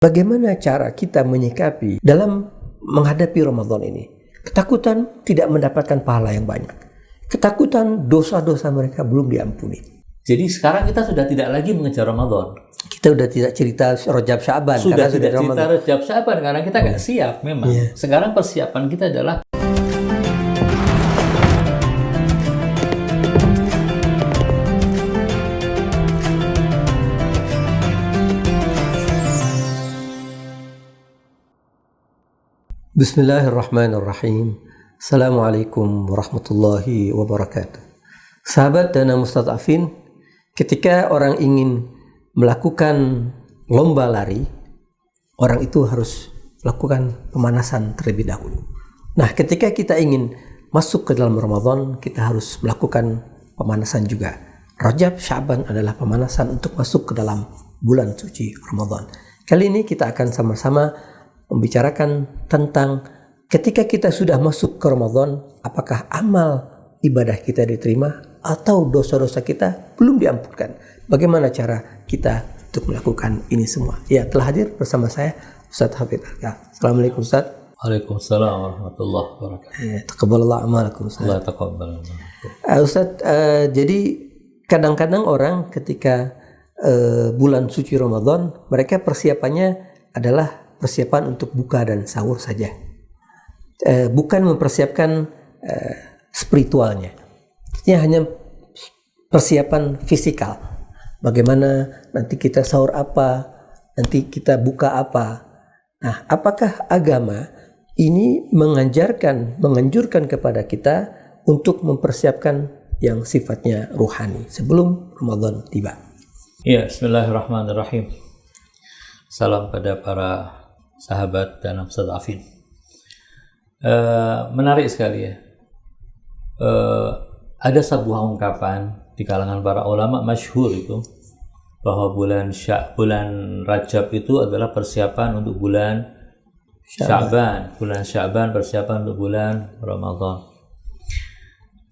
Bagaimana cara kita menyikapi dalam menghadapi Ramadan ini? Ketakutan tidak mendapatkan pahala yang banyak. Ketakutan dosa-dosa mereka belum diampuni. Jadi sekarang kita sudah tidak lagi mengejar Ramadan. Kita sudah tidak cerita Rajab Sya'ban. Sudah tidak cerita Rajab Sya'ban karena kita nggak siap memang. Sekarang persiapan kita adalah Bismillahirrahmanirrahim. Assalamualaikum warahmatullahi wabarakatuh. Sahabat Dana Mustad'afin, ketika orang ingin melakukan lomba lari, orang itu harus melakukan pemanasan terlebih dahulu. Nah, ketika kita ingin masuk ke dalam Ramadan, kita harus melakukan pemanasan juga. Rajab Sya'ban adalah pemanasan untuk masuk ke dalam bulan suci Ramadan. Kali ini kita akan sama-sama membicarakan tentang ketika kita sudah masuk ke Ramadan, apakah amal ibadah kita diterima atau dosa-dosa kita belum diampunkan. Bagaimana cara kita untuk melakukan ini semua? Ya, telah hadir bersama saya Ustaz Hafidz Alka. Assalamualaikum Ustaz. Waalaikumsalam warahmatullahi wabarakatuh. Taqabbalallah amalakum Ustaz. Allah taqabbal. Ustaz, jadi kadang-kadang orang ketika bulan suci Ramadan, mereka persiapannya adalah persiapan untuk buka dan sahur saja, bukan mempersiapkan spiritualnya. Artinya hanya persiapan fisikal. Bagaimana nanti kita sahur apa, nanti kita buka apa. Nah, apakah agama ini menganjurkan kepada kita untuk mempersiapkan yang sifatnya ruhani sebelum Ramadan tiba? Ya, bismillahirrahmanirrahim. Salam pada para sahabat dan mustad'afin. Menarik sekali ya. Ada sebuah ungkapan di kalangan para ulama masyhur itu bahwa bulan Rajab itu adalah persiapan untuk bulan Sya'ban. Bulan Sya'ban persiapan untuk bulan Ramadan.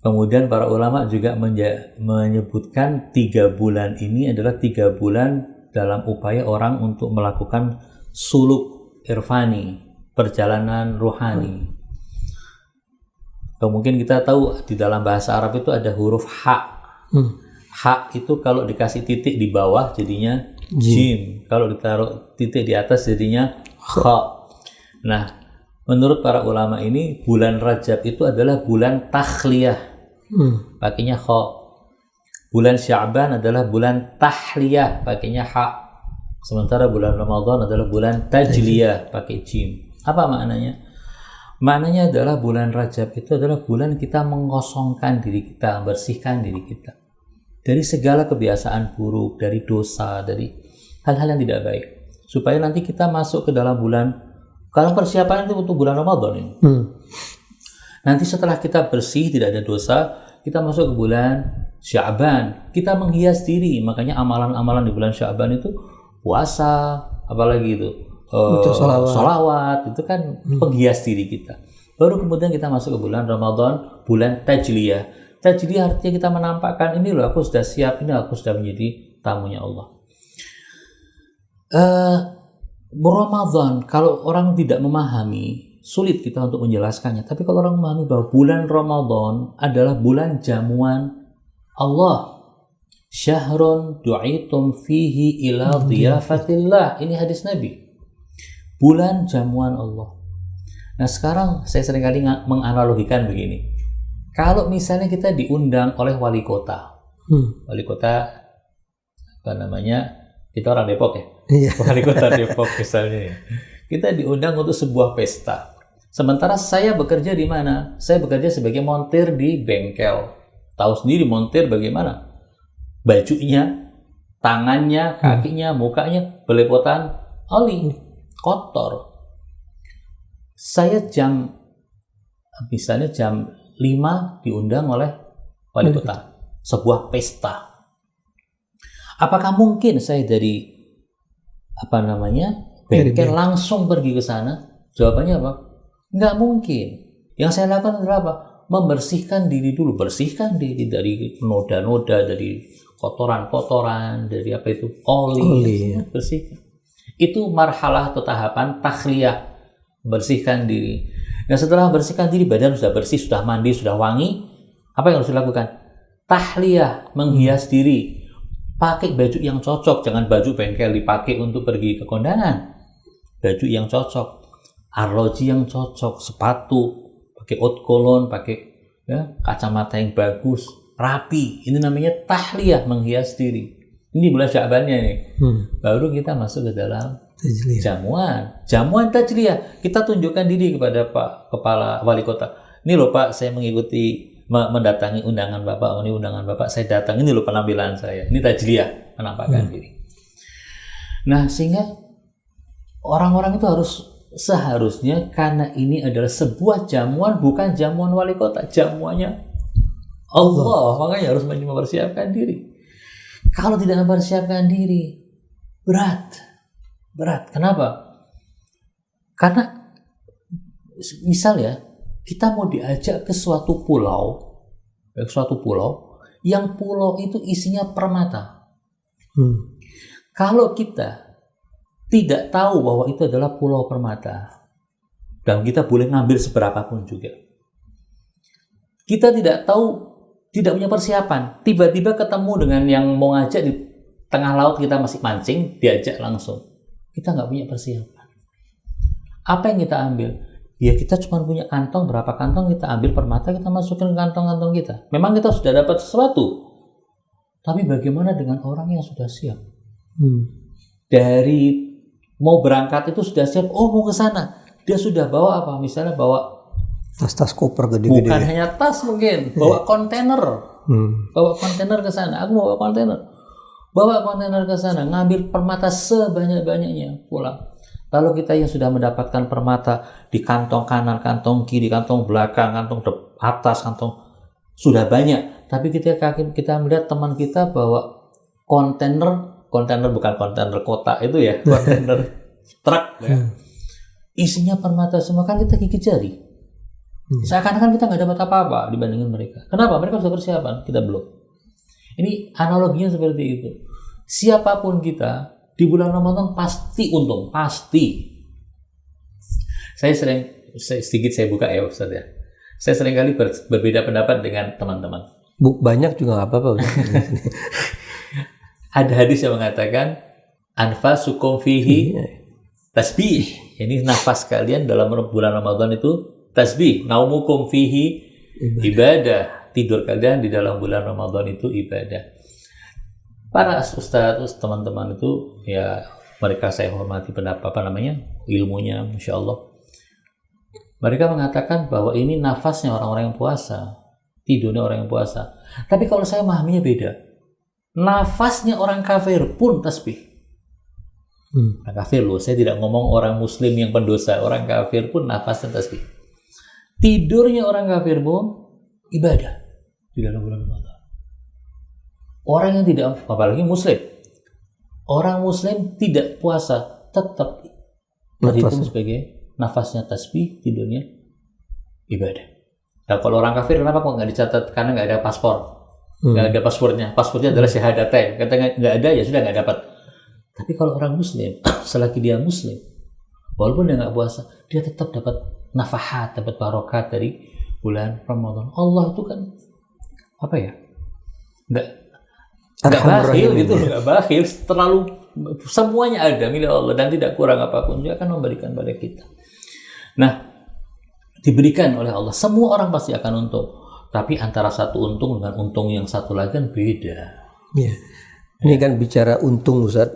Kemudian para ulama juga menyebutkan 3 bulan ini adalah 3 bulan dalam upaya orang untuk melakukan suluk irfani, perjalanan ruhani. Mungkin kita tahu di dalam bahasa Arab itu ada huruf ha. Ha itu kalau dikasih titik di bawah jadinya jim. Kalau ditaruh titik di atas jadinya kha. Nah, menurut para ulama ini bulan Rajab itu adalah bulan takhliyah. Pakainya kha. Bulan Sya'ban adalah bulan tahliyah, pakainya ha. Sementara bulan Ramadan adalah bulan tajliyah, pakai jim. Apa maknanya? Maknanya adalah bulan Rajab itu adalah bulan kita mengosongkan diri kita, membersihkan diri kita dari segala kebiasaan buruk, dari dosa, dari hal-hal yang tidak baik. Supaya nanti kita masuk ke dalam bulan, kalau persiapan itu untuk bulan Ramadan ini. Nanti setelah kita bersih, tidak ada dosa, kita masuk ke bulan Sya'ban. Kita menghias diri, makanya amalan-amalan di bulan Sya'ban itu puasa, apalagi itu sholawat, itu kan penghias diri kita. Baru kemudian kita masuk ke bulan Ramadan, bulan tajliyah. Tajliyah artinya kita menampakkan, ini loh aku sudah siap, ini aku sudah menjadi tamunya Allah. Ramadan, kalau orang tidak memahami, sulit kita untuk menjelaskannya. Tapi kalau orang memahami bahwa bulan Ramadan adalah bulan jamuan Allah, syahrun du'itum fihi ila dhiyafatillah. Ini hadis Nabi. Bulan jamuan Allah. Nah, sekarang saya seringkali menganalogikan begini. Kalau misalnya kita diundang oleh wali kota. Wali kota apa namanya? Kita orang Depok ya. Wali kota Depok misalnya ya. Kita diundang untuk sebuah pesta. Sementara saya bekerja di mana? Saya bekerja sebagai montir di bengkel. Tahu sendiri montir bagaimana? Bajunya, tangannya, kakinya, mukanya belepotan oli, kotor. Saya misalnya jam 5 diundang oleh wali kota, sebuah pesta. Apakah mungkin saya dari bengkel langsung pergi ke sana? Jawabannya apa? Nggak mungkin. Yang saya lakukan adalah apa? Membersihkan diri dulu, bersihkan diri dari noda-noda, dari kotoran-kotoran, dari oli, bersihkan. Itu marhalah atau tahapan takhliyah, bersihkan diri. Nah setelah bersihkan diri, badan sudah bersih, sudah mandi, sudah wangi, apa yang harus dilakukan? Tahliyah, menghias diri. Pakai baju yang cocok, jangan baju bengkel dipakai untuk pergi ke kondangan. Baju yang cocok, arloji yang cocok, sepatu, pakai haute cologne, pakai ya, kacamata yang bagus, rapi. Ini namanya tahliyah, menghias diri. Ini bulan Sya'bannya nih. Baru kita masuk ke dalam jamuan tajliyah. Kita tunjukkan diri kepada Pak Kepala Wali Kota. Ini loh Pak, saya mengikuti mendatangi undangan Bapak. Ini undangan Bapak, saya datang. Ini loh penampilan saya. Ini tajliyah, penampakan diri. Nah, sehingga orang-orang itu seharusnya, karena ini adalah sebuah jamuan, bukan jamuan wali kota, jamuannya Allah. Makanya harus mempersiapkan diri. Kalau tidak mempersiapkan diri, berat. Kenapa? Karena misal ya, kita mau diajak ke suatu pulau, yang pulau itu isinya permata. Kalau kita tidak tahu bahwa itu adalah pulau permata, dan kita boleh ngambil seberapa pun juga, kita tidak tahu, tidak punya persiapan, tiba-tiba ketemu dengan yang mau ngajak di tengah laut, kita masih mancing, diajak langsung, kita nggak punya persiapan. Apa yang kita ambil? Ya kita cuma punya kantong, berapa kantong kita ambil permata, kita masukin ke kantong-kantong kita. Memang kita sudah dapat sesuatu, tapi bagaimana dengan orang yang sudah siap? Dari mau berangkat itu sudah siap, oh mau ke sana, dia sudah bawa apa? Misalnya bawa tas-tas koper gede-gede. Bukan hanya tas, mungkin bawa kontainer, bawa kontainer ke sana. Aku bawa kontainer ke sana, ngambil permata sebanyak-banyaknya pulang. Lalu kita yang sudah mendapatkan permata di kantong kanan, kantong kiri, kantong belakang, kantong atas, kantong sudah banyak. Tapi kita melihat teman kita bawa kontainer bukan kontainer kota itu ya, kontainer truk ya. Isinya permata semua, kan kita gigit jari. Seakan-akan kita nggak dapat apa-apa dibandingin mereka. Kenapa? Mereka sudah persiapan, kita belum. Ini analoginya seperti itu. Siapapun kita di bulan Ramadan pasti untung, pasti. Saya buka ya Ustaz ya. Saya sering kali berbeda pendapat dengan teman-teman. Banyak juga nggak apa-apa. Ada hadis yang mengatakan anfasukum fihi tasbih. Ini nafas kalian dalam bulan Ramadan itu tasbih, naumukum fihi ibadah. Tidur kalian di dalam bulan Ramadan itu ibadah. Para ustadz, teman-teman itu ya mereka saya hormati ilmunya, Masya Allah. Mereka mengatakan bahwa ini nafasnya orang-orang yang puasa, tidurnya orang yang puasa. Tapi kalau saya memahaminya beda. Nafasnya orang kafir pun tasbih. Orang kafir loh, saya tidak ngomong orang muslim yang pendosa, orang kafir pun nafasnya tasbih. Tidurnya orang kafir pun ibadah di dalam bulan Ramadan. Orang yang tidak, apalagi muslim, orang muslim tidak puasa tetap berhitung sebagai nafasnya tasbih, tidurnya ibadah. Nah kalau orang kafir kenapa kok nggak dicatat? Karena nggak ada paspor, nggak ada paspornya adalah syahadatain. Katanya nggak ada, ya sudah nggak dapat. Tapi kalau orang muslim, selagi dia muslim, walaupun dia nggak puasa, dia tetap dapat nafahat, dapat barokat dari bulan Ramadan. Allah itu kan apa ya? Nggak bakhil gitu, nggak bakhil. Terlalu semuanya ada milik Allah dan tidak kurang apapun. Dia akan memberikan pada kita. Nah, diberikan oleh Allah. Semua orang pasti akan untung. Tapi antara satu untung dengan untung yang satu lagi kan beda. Ya. Ini kan bicara untung Ustaz.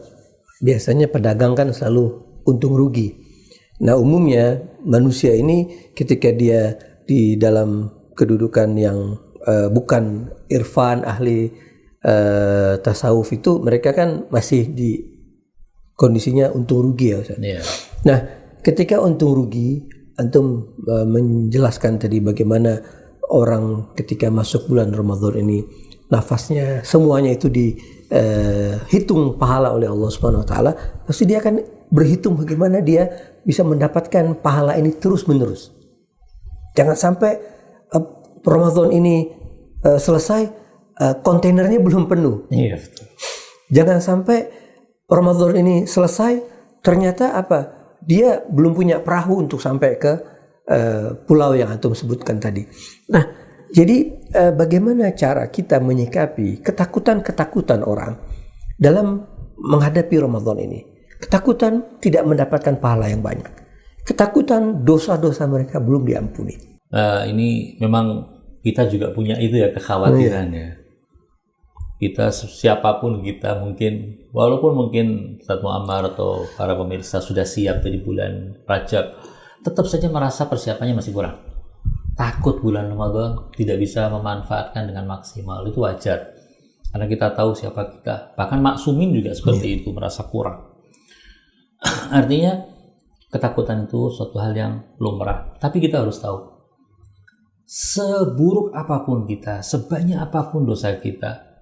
Biasanya pedagang kan selalu untung rugi. Nah umumnya manusia ini ketika dia di dalam kedudukan yang bukan irfan, ahli tasawuf itu, mereka kan masih di kondisinya untung rugi ya Ustaz. Yeah. Nah ketika untung rugi, antum menjelaskan tadi bagaimana orang ketika masuk bulan Ramadan ini nafasnya semuanya itu dihitung pahala oleh Allah Subhanahu wa taala, pasti dia akan berhitung bagaimana dia bisa mendapatkan pahala ini terus-menerus. Jangan sampai Ramadan ini selesai kontainernya belum penuh. Iya, betul. Jangan sampai Ramadan ini selesai ternyata apa? Dia belum punya perahu untuk sampai ke pulau yang antum sebutkan tadi. Nah, jadi bagaimana cara kita menyikapi ketakutan-ketakutan orang dalam menghadapi Ramadan ini? Ketakutan tidak mendapatkan pahala yang banyak. Ketakutan dosa-dosa mereka belum diampuni. Ini memang kita juga punya itu ya, kekhawatirannya. Kita siapapun kita mungkin, walaupun mungkin Ustaz Muammar atau para pemirsa sudah siap dari bulan Rajab, tetap saja merasa persiapannya masih kurang. Takut bulan Ramadan tidak bisa memanfaatkan dengan maksimal, itu wajar. Karena kita tahu siapa kita. Bahkan maksumin juga seperti itu, merasa kurang. Artinya ketakutan itu suatu hal yang lumrah. Tapi kita harus tahu, seburuk apapun kita, sebanyak apapun dosa kita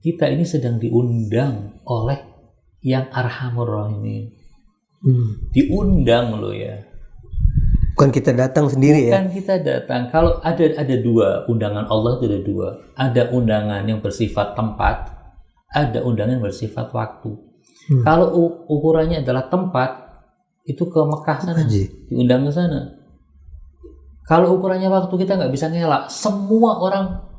ini sedang diundang oleh yang Arhamur Rahimin. Diundang loh ya. Bukan kita datang sendiri. Bukan kita datang. Kalau ada dua undangan Allah, itu ada dua. Ada undangan yang bersifat tempat, ada undangan yang bersifat waktu. Kalau ukurannya adalah tempat, itu ke Mekah sana, diundang ke sana. Kalau ukurannya waktu, kita nggak bisa ngelak. Semua orang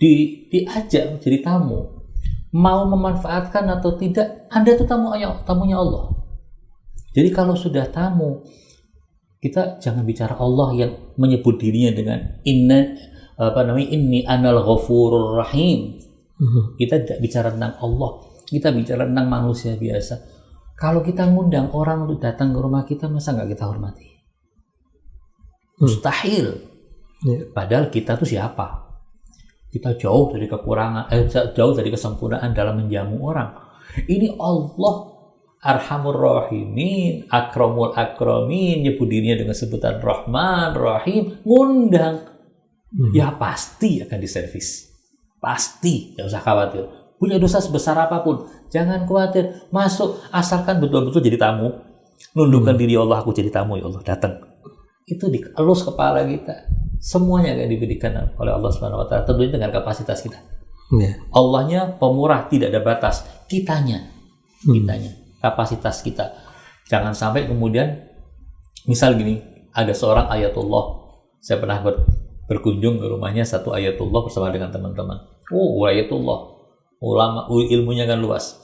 diajak jadi tamu, mau memanfaatkan atau tidak, Anda itu tamunya Allah. Jadi kalau sudah tamu, kita jangan bicara Allah yang menyebut dirinya dengan inni anal ghafurur rahim. Kita tidak bicara tentang Allah, kita bicara tentang manusia biasa. Kalau kita ngundang orang untuk datang ke rumah kita, masa nggak kita hormati? Mustahil. Padahal kita tuh siapa? Kita jauh dari kekurangan, jauh dari kesempurnaan dalam menjamu orang. Ini Allah Arhamur Rahimin, Akramul Akramin, nyebut dirinya dengan sebutan Rahman, Rahim, ngundang. Ya pasti akan diservis. Pasti, jangan usah khawatir. Punya dosa sebesar apapun, jangan khawatir. Masuk, asalkan betul-betul jadi tamu. Nundukkan diri Allah, aku jadi tamu ya Allah, datang. Itu dielus kepala kita. Semuanya akan diberikan oleh Allah Subhanahu wa taala, tentunya dengan kapasitas kita. Allahnya pemurah, tidak ada batas. Kitanya, kapasitas kita. Jangan sampai kemudian, misal gini, ada seorang ayatullah. Saya pernah berkunjung ke rumahnya satu ayatullah bersama dengan teman-teman. Ayatullah, ulama, ilmunya kan luas.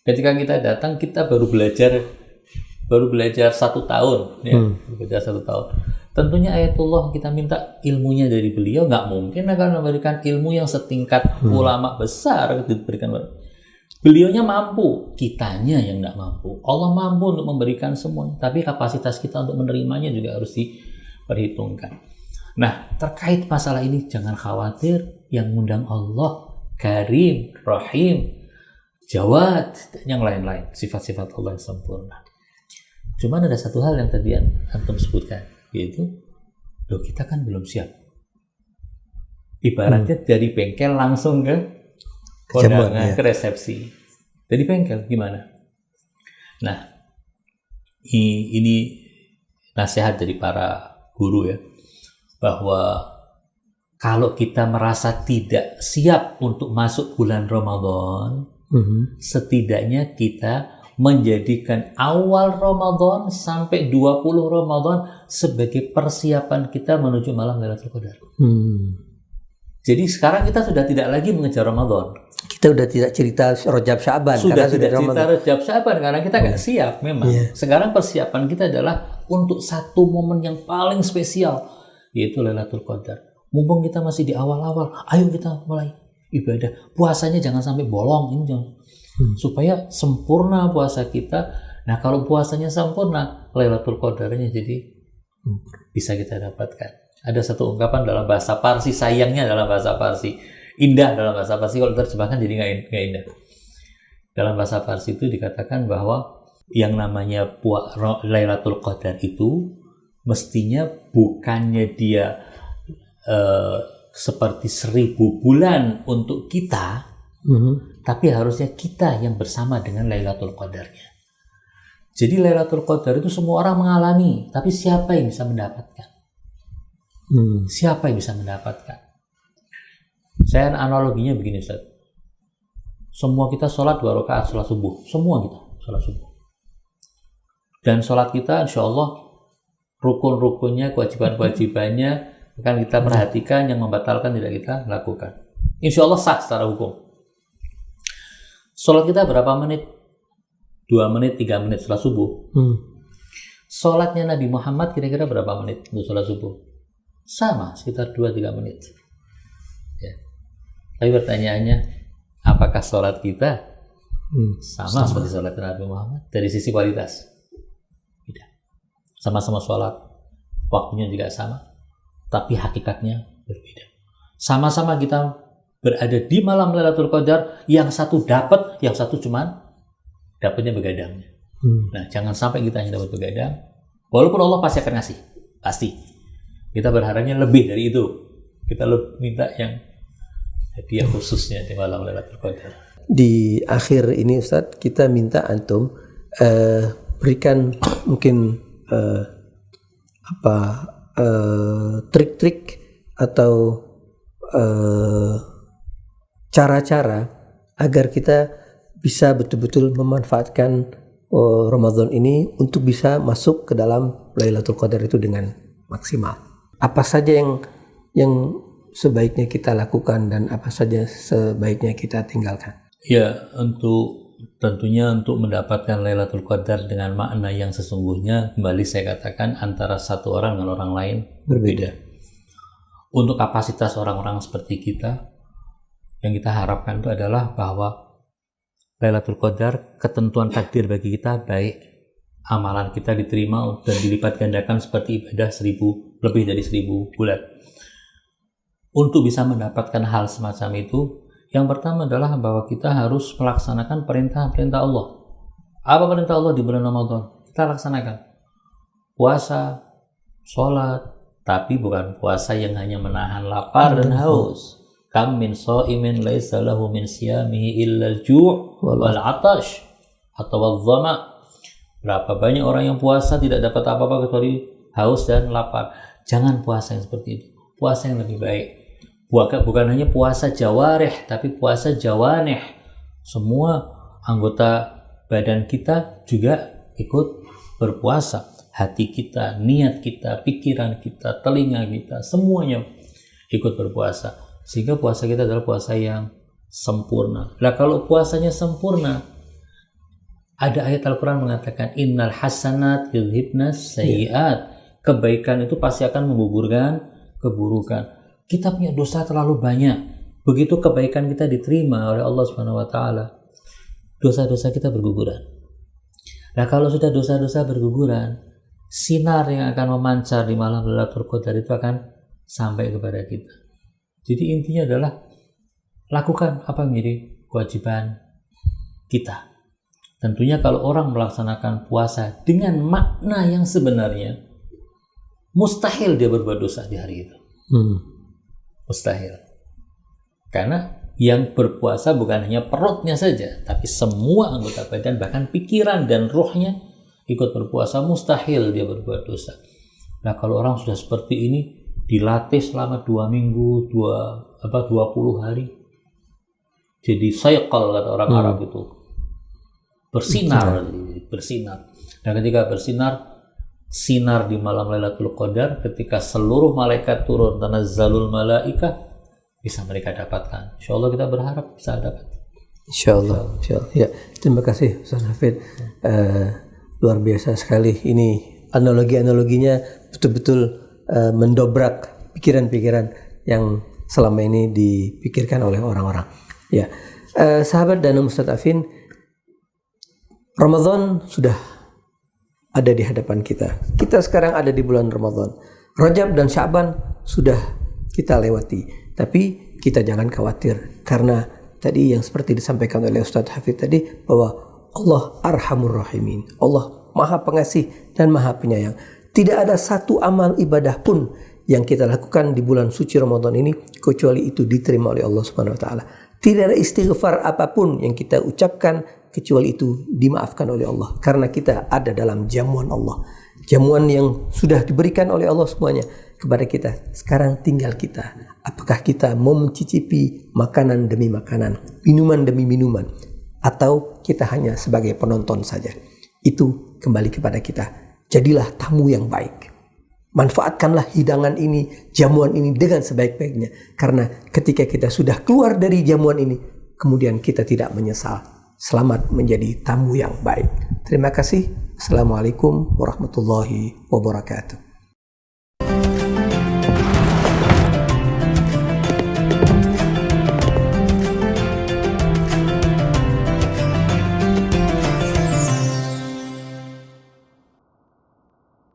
Ketika kita datang, kita baru belajar 1 tahun, ya, belajar 1 tahun. Tentunya ayatullah, kita minta ilmunya dari beliau, nggak mungkin akan memberikan ilmu yang setingkat ulama besar diberikan. Beliaunya mampu, kitanya yang nggak mampu. Allah mampu untuk memberikan semuanya, tapi kapasitas kita untuk menerimanya juga harus diperhitungkan. Nah, terkait masalah ini jangan khawatir, yang mengundang Allah Karim, Rahim, Jawad, dan yang lain-lain, sifat-sifat Allah yang sempurna. Cuman ada satu hal yang tadi antum sebutkan, yaitu kita kan belum siap. Ibaratnya dari bengkel langsung ke kondangan, ke resepsi. Dari bengkel gimana? Nah, ini nasihat dari para guru ya, bahwa kalau kita merasa tidak siap untuk masuk bulan Ramadan, setidaknya kita menjadikan awal Ramadan sampai 20 Ramadan sebagai persiapan kita menuju malam Lailatul Qadar. Jadi sekarang kita sudah tidak lagi mengejar Ramadan. Kita sudah tidak cerita Rajab Sya'ban. Sudah tidak cerita Rajab Sya'ban karena kita nggak siap memang. Sekarang persiapan kita adalah untuk satu momen yang paling spesial, yaitu Lailatul Qadar. Mumpung kita masih di awal-awal, ayo kita mulai ibadah. Puasanya jangan sampai bolong, ini jangan. Supaya sempurna puasa kita. Nah, kalau puasanya sempurna, Lailatul Qadarnya jadi bisa kita dapatkan. Ada satu ungkapan dalam bahasa Parsi, sayangnya dalam bahasa Parsi, indah dalam bahasa Parsi, kalau terjemahkan jadi nggak indah. Dalam bahasa Parsi itu dikatakan bahwa yang namanya Lailatul Qadar itu mestinya bukannya dia seperti 1000 bulan untuk kita, tapi harusnya kita yang bersama dengan Lailatul Qadarnya. Jadi Lailatul Qadar itu semua orang mengalami, tapi siapa yang bisa mendapatkan? Siapa yang bisa mendapatkan? Saya analoginya begini, Ustaz. Semua kita sholat 2 rakaat sholat subuh. Semua kita sholat subuh. Dan sholat kita insya Allah rukun-rukunnya, kewajiban-kewajibannya akan kita perhatikan, yang membatalkan tidak kita lakukan. Insya Allah sah secara hukum. Sholat kita berapa menit? 2 menit, 3 menit setelah subuh. Sholatnya Nabi Muhammad kira-kira berapa menit untuk sholat subuh? Sama, sekitar 2-3 menit. Ya. Tapi pertanyaannya, apakah sholat kita sama seperti sholat Nabi Muhammad dari sisi kualitas? Tidak. Sama-sama sholat, waktunya juga sama, tapi hakikatnya berbeda. Sama-sama kita berada di malam Lailatul Qadar, yang satu dapat, yang satu cuman dapatnya begadangnya. Nah, jangan sampai kita hanya dapat begadang, walaupun Allah pasti akan ngasih, pasti. Kita berharapnya lebih dari itu. Kita minta yang hadiah khususnya di malam Lailatul Qadar. Di akhir ini Ustadz, kita minta antum berikan mungkin trik-trik atau cara-cara agar kita bisa betul-betul memanfaatkan Ramadan ini untuk bisa masuk ke dalam Lailatul Qadar itu dengan maksimal. Apa saja yang sebaiknya kita lakukan dan apa saja sebaiknya kita tinggalkan? Ya, tentunya untuk mendapatkan Lailatul Qadar dengan makna yang sesungguhnya, kembali saya katakan, antara satu orang dengan orang lain berbeda. Untuk kapasitas orang-orang seperti kita, yang kita harapkan itu adalah bahwa Lailatul Qadar, ketentuan takdir bagi kita baik, amalan kita diterima dan dilipat gandakan seperti ibadah lebih dari 1000 bulan. Untuk bisa mendapatkan hal semacam itu, yang pertama adalah bahwa kita harus melaksanakan perintah-perintah Allah. Apa perintah Allah di bulan Ramadan? Kita laksanakan puasa, sholat, tapi bukan puasa yang hanya menahan lapar dan haus. Kam min sha'imin laisa lahu min siyamihi illa al-ju' wal 'atash atau wal-dhama. Berapa banyak orang yang puasa tidak dapat apa-apa kecuali haus dan lapar. Jangan puasa yang seperti itu. Puasa yang lebih baik. Bukan hanya puasa jawarih, tapi puasa jawaneh. Semua anggota badan kita juga ikut berpuasa. Hati kita, niat kita, pikiran kita, telinga kita, semuanya ikut berpuasa. Sehingga puasa kita adalah puasa yang sempurna. Nah, kalau puasanya sempurna, ada ayat Al-Quran mengatakan, innal hasanat yudhibnas sayyi'at. Kebaikan itu pasti akan menggugurkan keburukan. Kita punya dosa terlalu banyak. Begitu kebaikan kita diterima oleh Allah Subhanahu wa taala, dosa-dosa kita berguguran. Nah, kalau sudah dosa-dosa berguguran, sinar yang akan memancar di malam Lailatul Qadar itu akan sampai kepada kita. Jadi intinya adalah lakukan apa yang menjadi kewajiban kita. Tentunya kalau orang melaksanakan puasa dengan makna yang sebenarnya, mustahil dia berbuat dosa di hari itu. Mustahil. Karena yang berpuasa bukan hanya perutnya saja, tapi semua anggota badan, bahkan pikiran dan rohnya ikut berpuasa. Mustahil dia berbuat dosa. Nah, kalau orang sudah seperti ini, dilatih selama 2 minggu, 20 hari, jadi sayqal kata orang Arab itu, bersinar. Dan ketika bersinar, sinar di malam Lailatul Qadar, ketika seluruh malaikat turun, tanazzalul malaikah, bisa mereka dapatkan. Insya Allah kita berharap bisa dapat. Insya Allah. Ya, terima kasih Ustaz Hafid. Luar biasa sekali ini, analoginya betul-betul mendobrak pikiran-pikiran yang selama ini dipikirkan oleh orang-orang. Ya, sahabat dan Mustadafin, Ramadan sudah ada di hadapan kita. Kita sekarang ada di bulan Ramadan. Rajab dan Sya'ban sudah kita lewati. Tapi kita jangan khawatir, karena tadi yang seperti disampaikan oleh Ustaz Hafid tadi, bahwa Allah Arhamur Rahimin. Allah Maha Pengasih dan Maha Penyayang. Tidak ada satu amal ibadah pun yang kita lakukan di bulan suci Ramadan ini kecuali itu diterima oleh Allah Subhanahu wa taala. Tidak ada istighfar apapun yang kita ucapkan kecuali itu dimaafkan oleh Allah, karena kita ada dalam jamuan Allah. Jamuan yang sudah diberikan oleh Allah semuanya kepada kita. Sekarang tinggal kita. Apakah kita mau mencicipi makanan demi makanan, minuman demi minuman, atau kita hanya sebagai penonton saja? itu kembali kepada kita. Jadilah tamu yang baik. Manfaatkanlah hidangan ini, jamuan ini dengan sebaik-baiknya. Karena ketika kita sudah keluar dari jamuan ini, kemudian kita tidak menyesal. Selamat menjadi tamu yang baik. Terima kasih. Assalamualaikum warahmatullahi wabarakatuh.